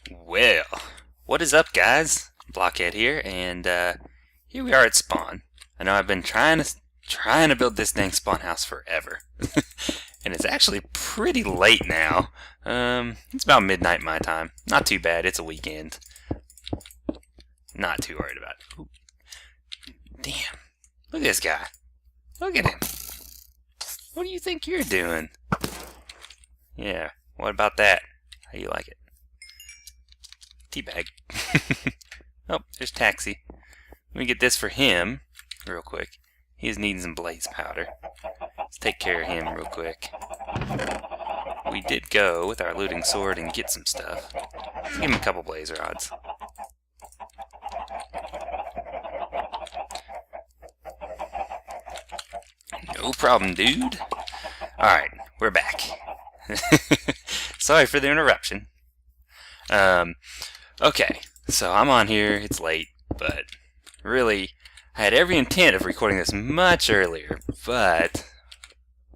Well, what is up, guys? Blockhead here, and here we are at spawn. I know I've been trying to build this dang spawn house forever, and it's actually pretty late now. It's about midnight my time. Not too bad. It's a weekend. Not too worried about it. Ooh. Damn! Look at this guy. Look at him. What do you think you're doing? Yeah. What about that? How do you like it? Teabag. Oh, there's Taxi. Let me get this for him real quick. He's needing some blaze powder. Let's take care of him real quick. We did go with our looting sword and get some stuff. Let's give him a couple blaze rods. No problem, dude. Alright, we're back. Sorry for the interruption. Okay, so I'm on here, it's late, but really, I had every intent of recording this much earlier, but,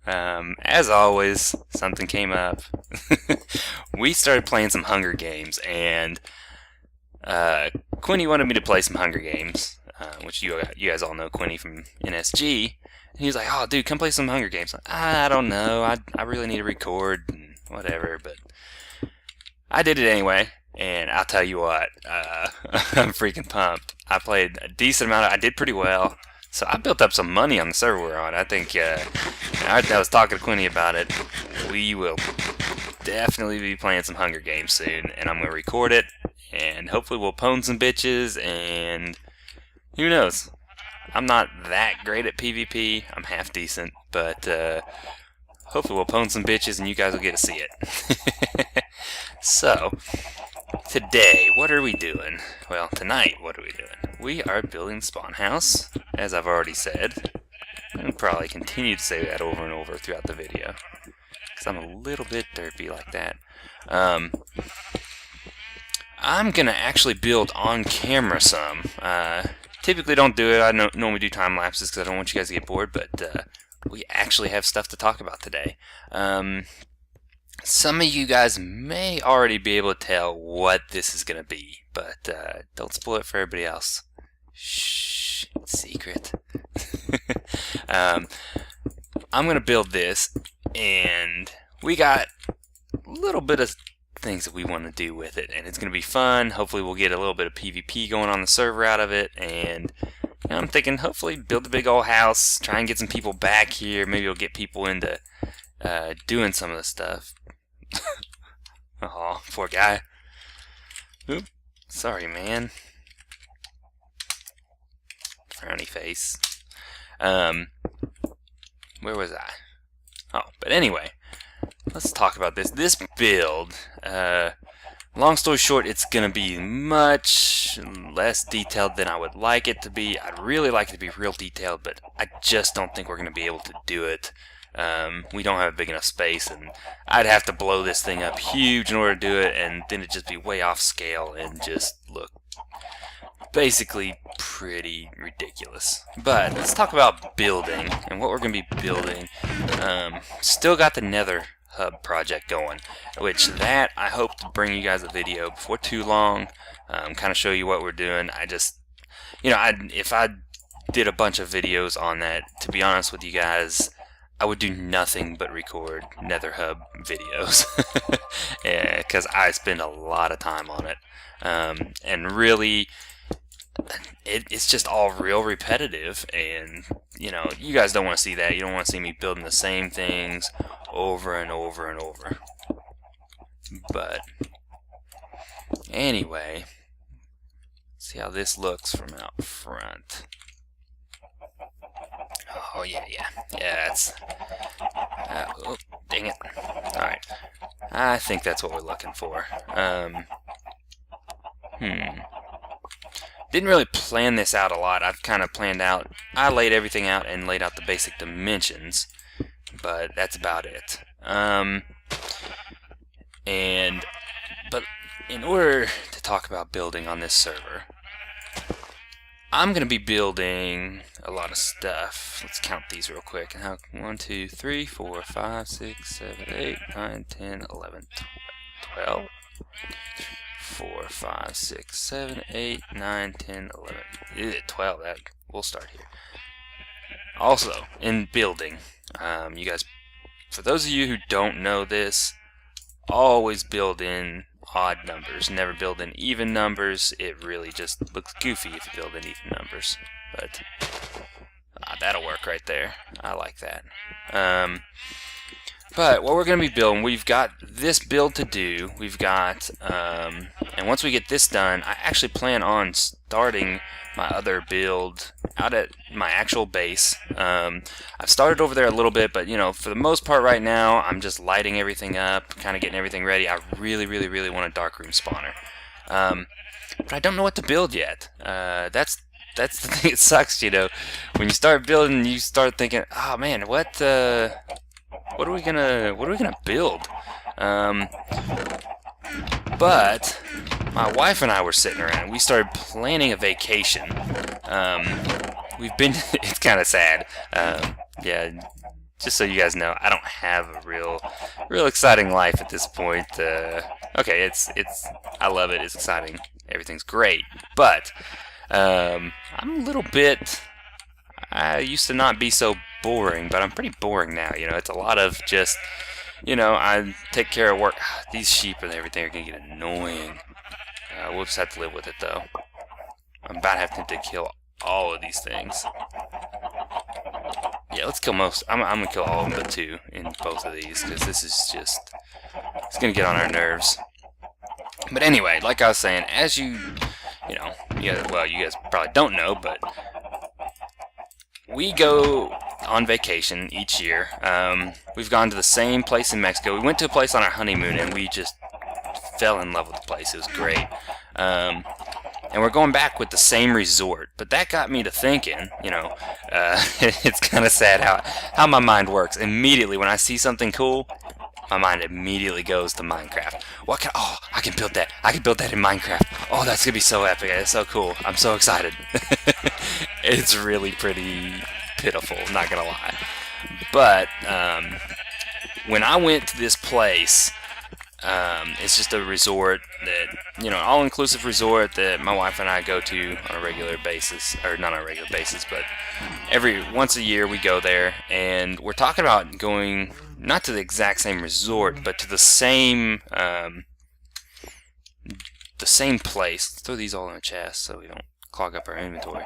as always, something came up. We started playing some Hunger Games, and, Quinny wanted me to play some Hunger Games, which you guys all know Quinny from NSG, and he was like, oh, dude, come play some Hunger Games. I don't know, I really need to record, and whatever, but I did it anyway. And I'll tell you what, I'm freaking pumped. I played a decent amount. I did pretty well. So I built up some money on the server we're on. I think, I was talking to Quinny about it. We will definitely be playing some Hunger Games soon. And I'm going to record it. And hopefully we'll pwn some bitches. And who knows? I'm not that great at PvP. I'm half decent. But hopefully we'll pwn some bitches and you guys will get to see it. So, today, what are we doing? Well, tonight, what are we doing? We are building Spawn House, as I've already said. I'll probably continue to say that over and over throughout the video, because I'm a little bit derpy like that. I'm going to actually build on camera some. Typically don't do it. I normally do time lapses because I don't want you guys to get bored, but we actually have stuff to talk about today. Some of you guys may already be able to tell what this is going to be, but don't spoil it for everybody else. Shh, secret. I'm going to build this, and we got a little bit of things that we want to do with it, and it's going to be fun. Hopefully we'll get a little bit of PvP going on the server out of it, and I'm thinking hopefully build a big old house, try and get some people back here. Maybe we'll get people into doing some of the stuff. Oh, poor guy. Oop. Sorry, man. Frowny face. Where was I? Oh, but anyway, let's talk about this. This build, long story short, it's going to be much less detailed than I would like it to be. I'd really like it to be real detailed, but I just don't think we're going to be able to do it. We don't have a big enough space, and I'd have to blow this thing up huge in order to do it, and then it'd just be way off scale and just look basically pretty ridiculous. But let's talk about building and what we're going to be building. Still got the Nether Hub project going, which that I hope to bring you guys a video before too long, kind of show you what we're doing. I just, if I did a bunch of videos on that, to be honest with you guys, I would do nothing but record Nether Hub videos because I spend a lot of time on it, and really it's just all real repetitive, and you guys don't want to see that. You don't want to see me building the same things over and over and over. But anyway, see how this looks from out front. Oh, yeah, it's, oh, dang it. Alright, I think that's what we're looking for. Didn't really plan this out a lot. I've kind of planned out, I laid everything out and laid out the basic dimensions, but that's about it. But in order to talk about building on this server, I'm going to be building a lot of stuff. Let's count these real quick. 1, 2, 3, 4, 5, 6, 7, 8, 9, 10, 11, 12, 4, 5, 6, 7, 8, 9, 10, 11, 12. We'll start here. Also, in building, you guys, for those of you who don't know this, always build in odd numbers. Never build in even numbers. It really just looks goofy if you build in even numbers. But that'll work right there. I like that. But what we're going to be building, we've got this build to do. We've got, and once we get this done, I actually plan on starting my other build out at my actual base. I've started over there a little bit, but you know, for the most part right now, I'm just lighting everything up, kind of getting everything ready. I really want a darkroom spawner, but I don't know what to build yet. That's the thing. It sucks, you know, when you start building, you start thinking, oh man, what are we gonna build? But my wife and I were sitting around. We started planning a vacation. We've been. It's kind of sad. Yeah, just so you guys know, I don't have a real exciting life at this point. Okay, it's I love it. It's exciting. Everything's great. But I'm a little bit. I used to not be so boring, but I'm pretty boring now. You know, it's a lot of just, you know, I take care of work. These sheep and everything are gonna get annoying. We'll just have to live with it though. I'm about having to kill all of these things. Yeah, let's kill most. I'm gonna kill all of them but 2 in both of these, because this is just, it's gonna get on our nerves. But anyway, like I was saying, as you know, well, you guys probably don't know, but we go on vacation each year. We've gone to the same place in Mexico. We went to a place on our honeymoon and we just fell in love with the place. It was great. And we're going back with the same resort. But that got me to thinking, you know, it's kind of sad how my mind works. Immediately when I see something cool, my mind immediately goes to Minecraft. I can build that. I can build that in Minecraft. Oh, that's gonna be so epic. It's so cool. I'm so excited. It's really pretty pitiful, not gonna lie. But when I went to this place, it's just a resort that, you know, all-inclusive resort that my wife and I go to on a regular basis, or not on a regular basis, but once a year we go there, and we're talking about going not to the exact same resort, but to the same place. Let's throw these all in a chest so we don't clog up our inventory.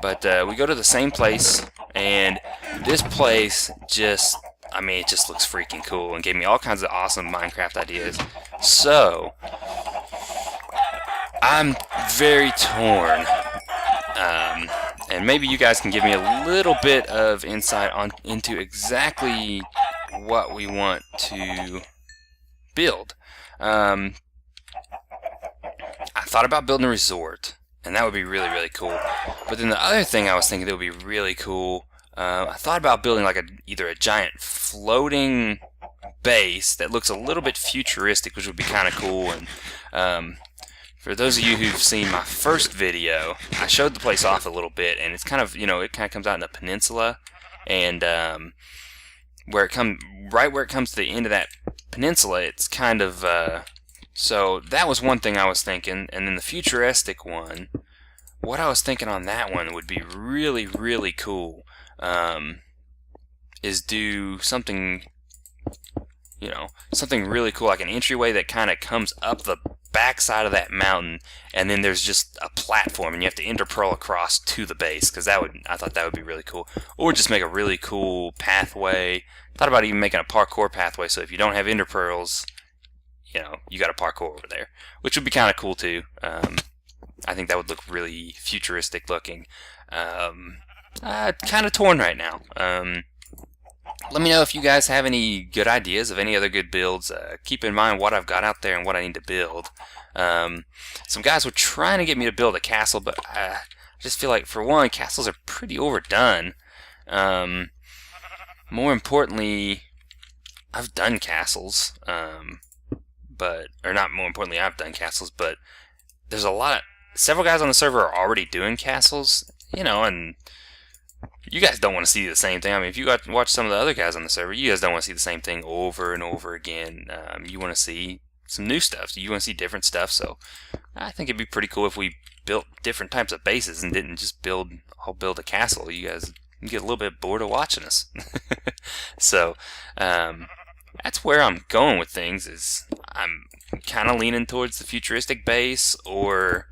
But we go to the same place, and this place just, I mean, it just looks freaking cool and gave me all kinds of awesome Minecraft ideas. So I'm very torn, and maybe you guys can give me a little bit of insight into exactly what we want to build. I thought about building a resort, and that would be really cool. But then the other thing I was thinking that would be really cool, I thought about building like either a giant floating base that looks a little bit futuristic, which would be kind of cool. And for those of you who've seen my first video, I showed the place off a little bit, and it's kind of, you know, it kind of comes out in a peninsula, and where it comes to the end of that peninsula, it's kind of so that was one thing I was thinking. And then the futuristic one, what I was thinking on that one would be really cool, is do something, you know, something really cool, like an entryway that kind of comes up the backside of that mountain, and then there's just a platform, and you have to ender pearl across to the base, because I thought that would be really cool. Or just make a really cool pathway. Thought about even making a parkour pathway, so if you don't have ender pearls, you know, you got a parkour over there, which would be kind of cool too. I think that would look really futuristic looking. Kind of torn right now. Let me know if you guys have any good ideas of any other good builds. Keep in mind what I've got out there and what I need to build. Some guys were trying to get me to build a castle, but I just feel like, for one, castles are pretty overdone. More importantly, I've done castles, or not more importantly, I've done castles, but there's several guys on the server are already doing castles, you know, and you guys don't want to see the same thing. I mean, if you watch some of the other guys on the server, you guys don't want to see the same thing over and over again. You want to see some new stuff. You want to see different stuff, so I think it'd be pretty cool if we built different types of bases and didn't just build a castle. You guys get a little bit bored of watching us. So that's where I'm going with things. Is I'm kind of leaning towards the futuristic base or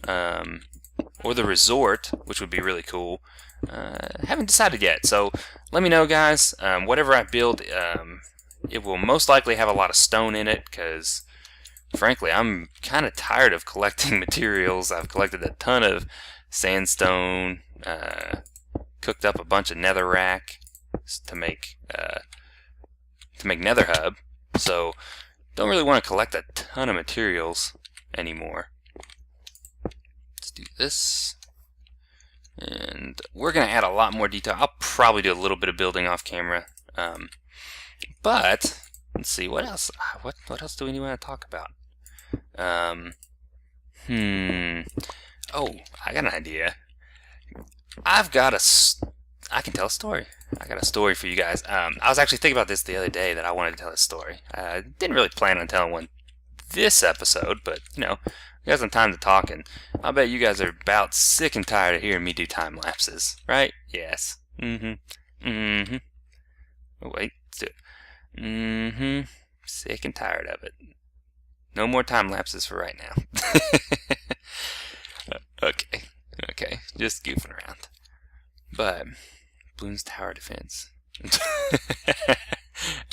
the resort, which would be really cool. Haven't decided yet, so let me know, guys. Whatever I build, it will most likely have a lot of stone in it, because frankly I'm kind of tired of collecting materials. I've collected a ton of sandstone, cooked up a bunch of netherrack to make nether hub, so don't really want to collect a ton of materials anymore. Let's do this. And we're going to add a lot more detail. I'll probably do a little bit of building off camera. But let's see, what else? What else do we want to talk about? Oh, I got an idea. I can tell a story. I got a story for you guys. I was actually thinking about this the other day, that I wanted to tell a story. I didn't really plan on telling one this episode, but you know, we got some time to talk, and I bet you guys are about sick and tired of hearing me do time lapses, right? Yes. Oh, wait, let's do it. Sick and tired of it. No more time lapses for right now. Okay, just goofing around. But Bloons Tower Defense.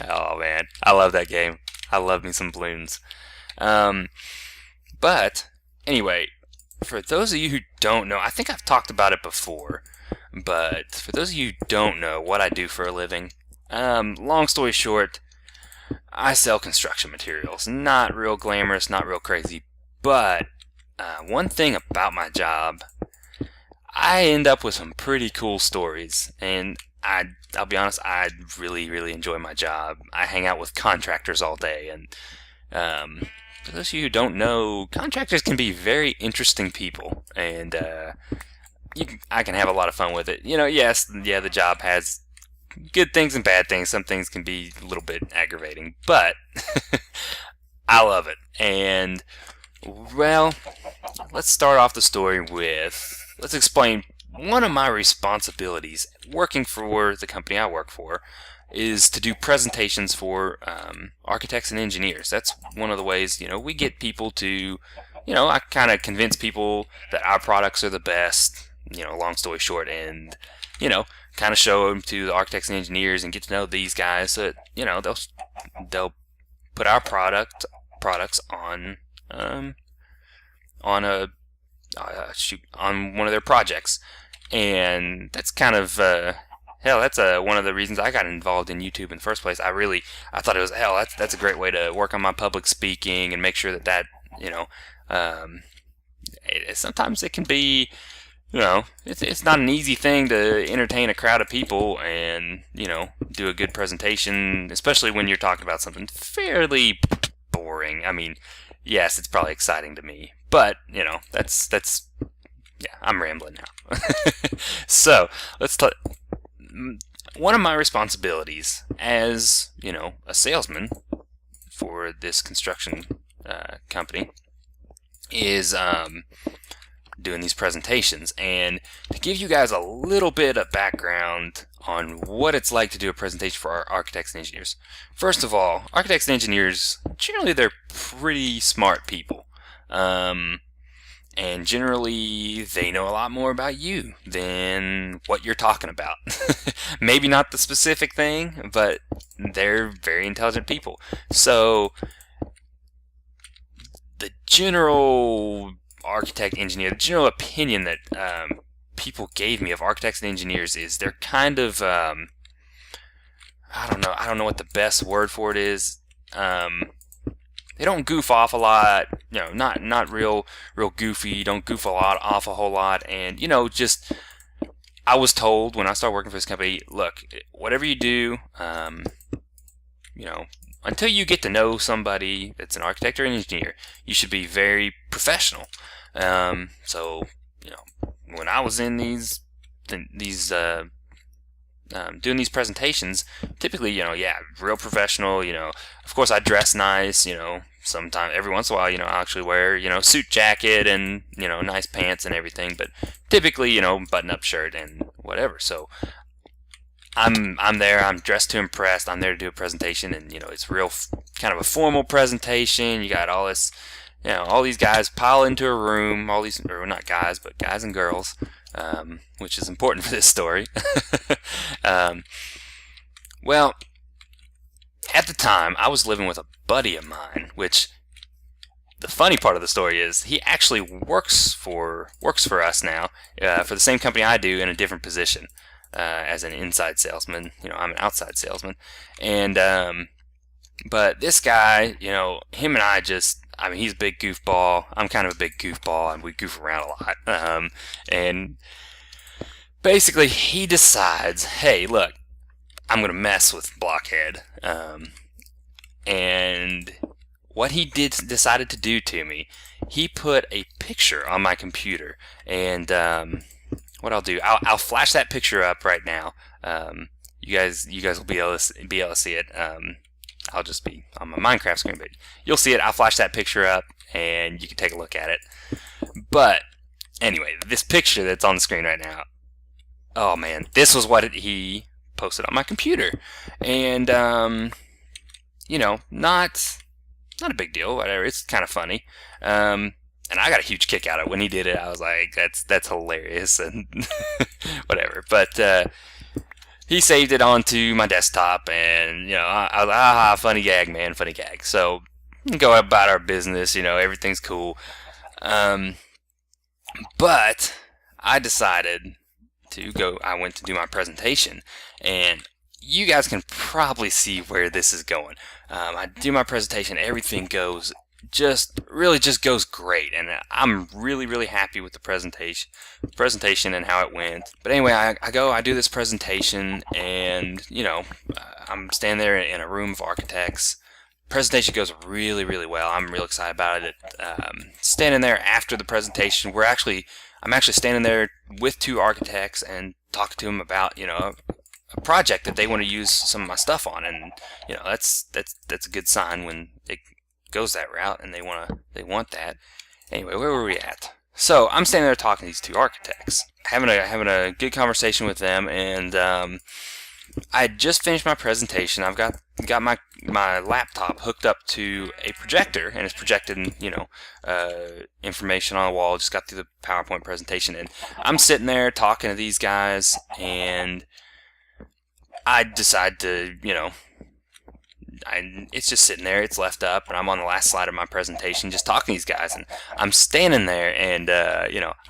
Oh man, I love that game. I love me some Bloons. But anyway, for those of you who don't know, I think I've talked about it before, but for those of you who don't know what I do for a living, long story short, I sell construction materials. Not real glamorous, not real crazy, but one thing about my job, I end up with some pretty cool stories, and I'll be honest, I really enjoy my job. I hang out with contractors all day, and for those of you who don't know, contractors can be very interesting people, and I can have a lot of fun with it. You know, the job has good things and bad things. Some things can be a little bit aggravating, but I love it. And well, let's start off the story with, let's explain one of my responsibilities working for the company I work for is to do presentations for architects and engineers. That's one of the ways, we get people to, I kind of convince people that our products are the best, long story short, and, kind of show them to the architects and engineers and get to know these guys so that, they'll put our products on one of their projects. And that's kind of that's one of the reasons I got involved in YouTube in the first place. I thought it was that's a great way to work on my public speaking and make sure that sometimes it can be, it's not an easy thing to entertain a crowd of people and do a good presentation, especially when you're talking about something fairly boring. I mean, yes, it's probably exciting to me, but that's yeah, I'm rambling now. So let's talk. One of my responsibilities as a salesman for this construction company is doing these presentations. And to give you guys a little bit of background on what it's like to do a presentation for our architects and engineers. First of all, architects and engineers, generally they're pretty smart people. And generally, they know a lot more about you than what you're talking about. Maybe not the specific thing, but they're very intelligent people. So, the general architect, engineer, the general opinion that people gave me of architects and engineers is they're kind of, I don't know what the best word for it is. They don't goof off a lot, not real goofy, don't goof off a whole lot, and, just, I was told when I started working for this company, look, whatever you do, until you get to know somebody that's an architect or an engineer, you should be very professional. So, when I was in doing these presentations, typically, real professional, of course I dress nice, sometimes every once in a while, I'll actually wear, suit jacket and, nice pants and everything, but typically, button-up shirt and whatever. So I'm there, I'm dressed to impress, I'm there to do a presentation, and, it's real kind of a formal presentation. You got all this, all these guys pile into a room, all these, or not guys, but guys and girls, which is important for this story. Well, at the time, I was living with a buddy of mine, which the funny part of the story is he actually works for us now, for the same company I do, in a different position, as an inside salesman. I'm an outside salesman, and but this guy, him and I he's a big goofball. I'm kind of a big goofball, and we goof around a lot. And basically, he decides, hey, look, I'm going to mess with Blockhead. And what he decided to do to me, he put a picture on my computer. And what I'll do, I'll flash that picture up right now. You guys will be able to see it. I'll just be on my Minecraft screen, but you'll see it. I'll flash that picture up, and you can take a look at it. But anyway, this picture that's on the screen right now, oh man, this was what he posted on my computer. And not a big deal, whatever. It's kind of funny. And I got a huge kick out of it when he did it. I was like, that's hilarious, and whatever. But he saved it onto my desktop, and I was like, funny gag, man, funny gag. So go about our business, everything's cool. But I decided to go. I went to do my presentation, and you guys can probably see where this is going. I do my presentation, everything goes just goes great, and I'm really happy with the presentation and how it went. But anyway, I do this presentation, and I'm standing there in a room of architects. Presentation goes really well. I'm real excited about it. Standing there after the presentation, I'm actually standing there with two architects and talking to them about a project that they want to use some of my stuff on, and that's a good sign when it goes that route and they want that. Anyway, where were we at? So I'm standing there talking to these two architects, having a good conversation with them, and I had just finished my presentation. I've got my laptop hooked up to a projector, and it's projecting information on the wall. Just got through the PowerPoint presentation, and I'm sitting there talking to these guys, and I decide to, it's just sitting there, it's left up, and I'm on the last slide of my presentation just talking to these guys, and I'm standing there, and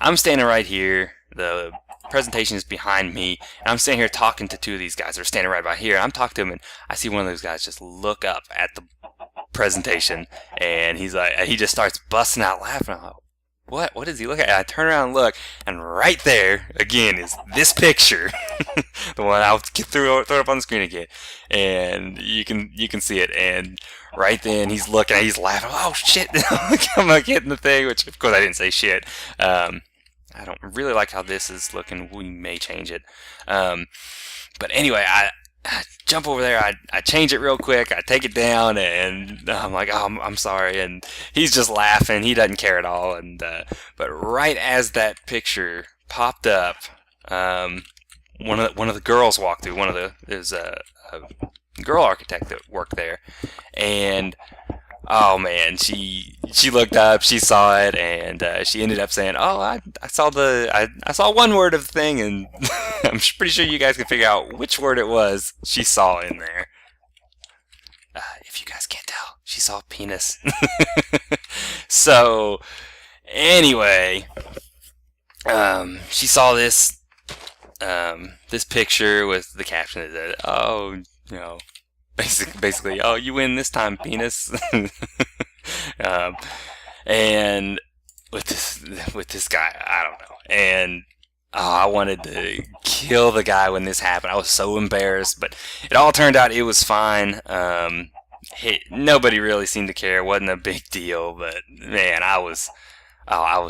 I'm standing right here, the presentation is behind me, and I'm standing here talking to two of these guys that are standing right by here. I'm talking to them, and I see one of those guys just look up at the presentation, and he just starts busting out laughing. I'm like, what is he looking at? I turn around and look, and right there again is this picture, the one I'll throw it up on the screen again, and you can see it. And right then he's looking, he's laughing. Oh shit! I'm like hitting the thing, which of course I didn't say shit. I don't really like how this is looking. We may change it. But anyway, I jump over there, I change it real quick, I take it down, and I'm like, oh, I'm sorry, and he's just laughing, he doesn't care at all. And but right as that picture popped up, one of the girls walked through. There's a girl architect that worked there, and oh man, she looked up, she saw it, and she ended up saying, "Oh, I saw one word of the thing, and I'm pretty sure you guys can figure out which word it was she saw in there." If you guys can't tell, she saw penis. So anyway, she saw this picture with the caption that said, "Oh, basically, oh, you win this time, penis." And with this guy, I don't know, and I wanted to kill the guy when this happened. I was so embarrassed, but it all turned out it was fine. Nobody really seemed to care. It wasn't a big deal, but man, I was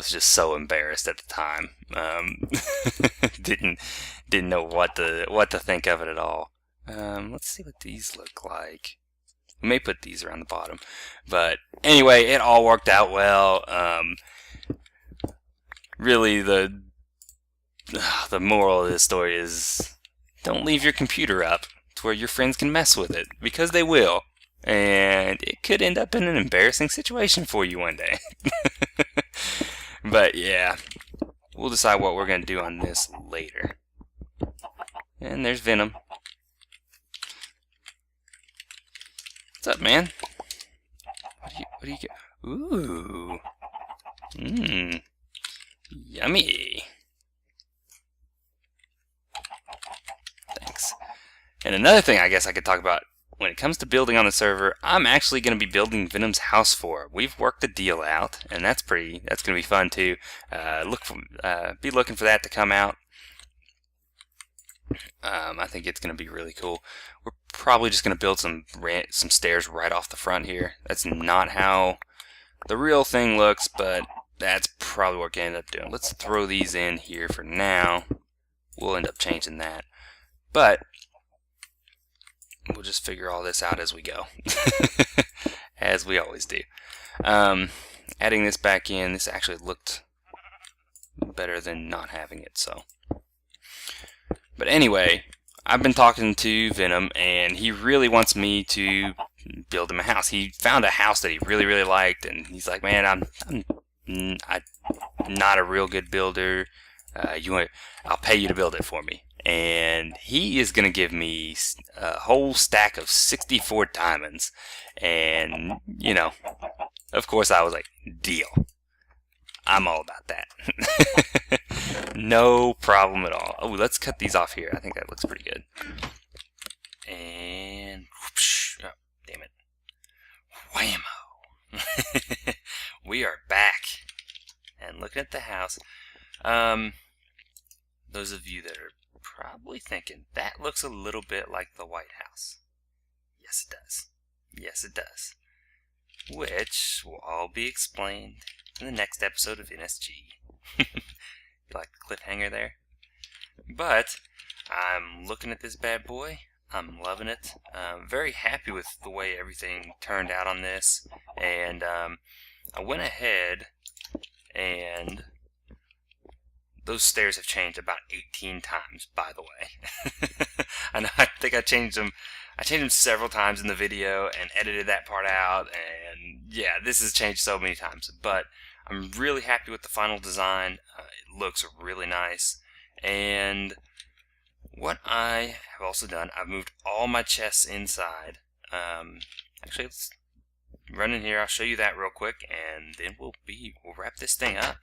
just so embarrassed at the time. Didn't know what to think of it at all. Let's see what these look like. We may put these around the bottom. But anyway, it all worked out well. Really, the moral of this story is don't leave your computer up to where your friends can mess with it, because they will. And it could end up in an embarrassing situation for you one day. But yeah, we'll decide what we're going to do on this later. And there's Venom. What's up, man? What do you get? Ooh. Mmm. Yummy. Thanks. And another thing I guess I could talk about when it comes to building on the server, I'm actually going to be building Venom's house for. We've worked the deal out, and that's going to be fun too. Be looking for that to come out. I think it's going to be really cool. We're probably just going to build some stairs right off the front here. That's not how the real thing looks, but that's probably what we're going to end up doing. Let's throw these in here for now. We'll end up changing that. But we'll just figure all this out as we go. As we always do. Adding this back in, this actually looked better than not having it, so. But anyway, I've been talking to Venom, and he really wants me to build him a house. He found a house that he really, really liked, and he's like, man, I'm not a real good builder. I'll pay you to build it for me. And he is going to give me a whole stack of 64 diamonds. And, you know, of course I was like, deal. I'm all about that. No problem at all. Oh, let's cut these off here. I think that looks pretty good. And, whoosh, oh, damn it. Whammo. We are back. And looking at the house. Those of you that are probably thinking, that looks a little bit like the White House. Yes, it does. Yes, it does. Which will all be explained in the next episode of NSG. You like the cliffhanger there? But I'm looking at this bad boy. I'm loving it. I'm very happy with the way everything turned out on this. And I went ahead and those stairs have changed about 18 times, by the way. I think I changed them several times in the video and edited that part out, and yeah, this has changed so many times. But I'm really happy with the final design. It looks really nice. And what I have also done, I've moved all my chests inside. Actually, let's run in here. I'll show you that real quick, and then we'll wrap this thing up.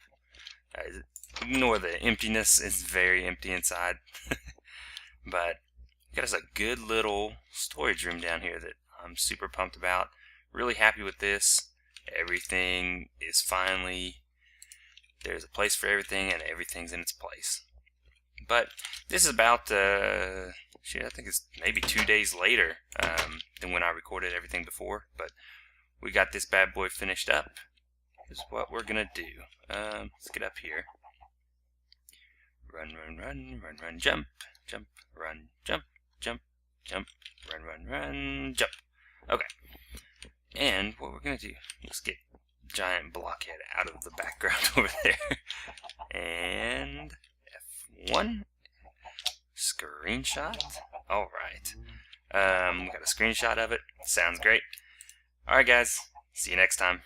Ignore the emptiness, it's very empty inside. But got us a good little storage room down here that I'm super pumped about. Really happy with this. Everything is finally, there's a place for everything, and everything's in its place. But this is about, shit, I think it's maybe 2 days later than when I recorded everything before. But we got this bad boy finished up. Is what we're gonna do. Let's get up here. Run, run, run, run, run, jump, jump, run, jump, jump, jump, run, run, run, jump. Okay. And what we're gonna do, let's get giant blockhead out of the background over there. And F1. Screenshot. Alright. We got a screenshot of it. Sounds great. Alright guys. See you next time.